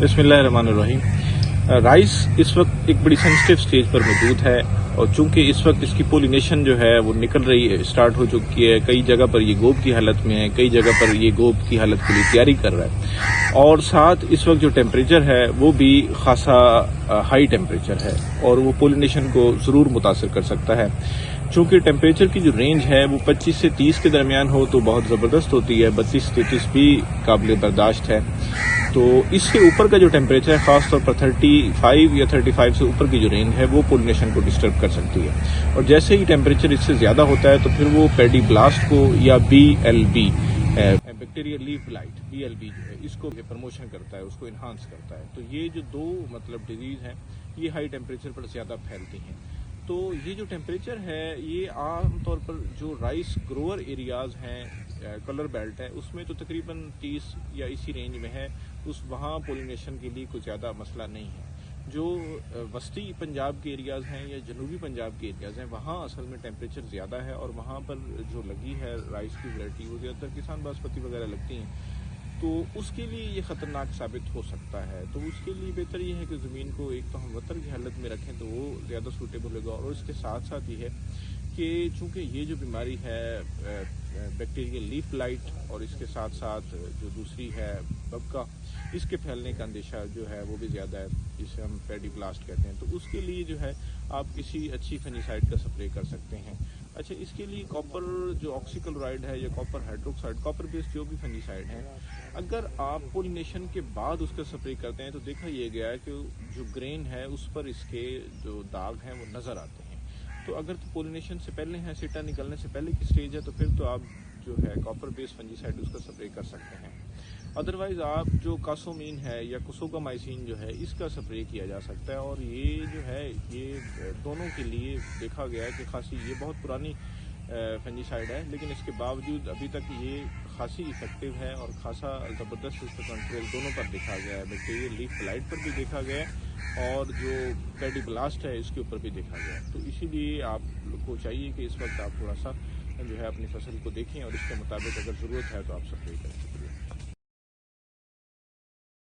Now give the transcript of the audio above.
बिस्मिल्लाहिर्रहमानिर्रहीम। राइस इस वक्त एक बड़ी सेंसिटिव स्टेज पर मौजूद है और चूंकि इस वक्त इसकी पोलिनेशन जो है वो निकल रही है, स्टार्ट हो चुकी है। कई जगह पर ये गोब की हालत में है, कई जगह पर ये गोब की हालत के लिए तैयारी कर रहा है और साथ इस वक्त जो टेम्परेचर है वो भी खासा हाई टेम्परेचर है और वो पोलिनेशन को ज़रूर मुतासर कर सकता है। चूंकि टेम्परेचर की जो रेंज है वो 25 से 30 के दरमियान हो तो बहुत ज़बरदस्त होती है, 32-33 भी काबिल बर्दाश्त है। तो इससे ऊपर का जो टेम्परेचर है, खासतौर पर 35 या 35 से ऊपर की जो रेंज है वो पोलिनेशन को डिस्टर्ब कर सकती है और जैसे ही टेम्परेचर इससे ज़्यादा होता है तो फिर वो पैडी ब्लास्ट को या BLB bacterial leaf blight BLB जो है इसको प्रमोशन करता है, उसको इन्हांस करता है। तो ये जो दो डिजीज़ हैं ये हाई टेम्परेचर पर ज़्यादा फैलती हैं। तो ये जो टेम्परेचर है ये आम तौर पर जो राइस ग्रोअर एरियाज़ हैं, कलर बेल्ट है, उसमें तो तकरीबन 30 या इसी रेंज में है। वहाँ पोलिनेशन के लिए कोई ज़्यादा मसला नहीं है। जो वस्ती पंजाब के एरियाज़ हैं या जनूबी पंजाब के एरियाज़ हैं वहाँ असल में टेम्परेचर ज़्यादा है और वहाँ पर जो लगी है राइस की वैरायटी वो ज़्यादातर किसान बासमती वगैरह लगती हैं, तो उसके लिए ये ख़तरनाक साबित हो सकता है। तो उसके लिए बेहतर ये है कि ज़मीन को एक तो हम वतर की हालत में रखें तो वो ज़्यादा सूटेबल होगा और इसके साथ साथ ये है कि चूँकि ये जो बीमारी है बैक्टीरियल लीफ ब्लाइट और इसके साथ साथ जो दूसरी है बबका, इसके फैलने का अंदेशा जो है वो भी ज़्यादा है, जिसे हम पैडी ब्लास्ट कहते हैं। तो उसके लिए जो है आप किसी अच्छी फंजीसाइड का स्प्रे कर सकते हैं। अच्छा, इसके लिए कॉपर जो ऑक्सीक्लोराइड है या कॉपर हाइड्रोक्साइड, कॉपर बेस्ड जो भी फंजीसाइड है, अगर आप पोलिनेशन के बाद उसका स्प्रे करते हैं तो देखा यह गया है कि जो ग्रेन है उस पर इसके जो दाग हैं वो नज़र आते हैं। तो अगर तो पोलिनेशन से पहले है, सीटा निकलने से पहले की स्टेज है, तो फिर तो आप जो है कॉपर बेस्ड फंजीसाइड उसका स्प्रे कर सकते हैं। अदरवाइज़ आप जो कासोमीन है या कुसोगामाइसिन जो है इसका स्प्रे किया जा सकता है और ये जो है ये दोनों के लिए देखा गया है कि खासी ये बहुत पुरानी फंजीसाइड है, लेकिन इसके बावजूद अभी तक ये खासी इफेक्टिव है और खासा ज़बरदस्त इस पर कंट्रोल दोनों पर देखा गया है। बैक्टीरियल लीफ ब्लाइट पर भी देखा गया है और जो पैडी ब्लास्ट है इसके ऊपर भी देखा गया है। तो इसीलिए आप लोग को चाहिए कि इस वक्त आप थोड़ा सा जो है अपनी फसल को देखें और इसके मुताबिक अगर ज़रूरत है तो आप स्प्रे करें। शुक्रिया।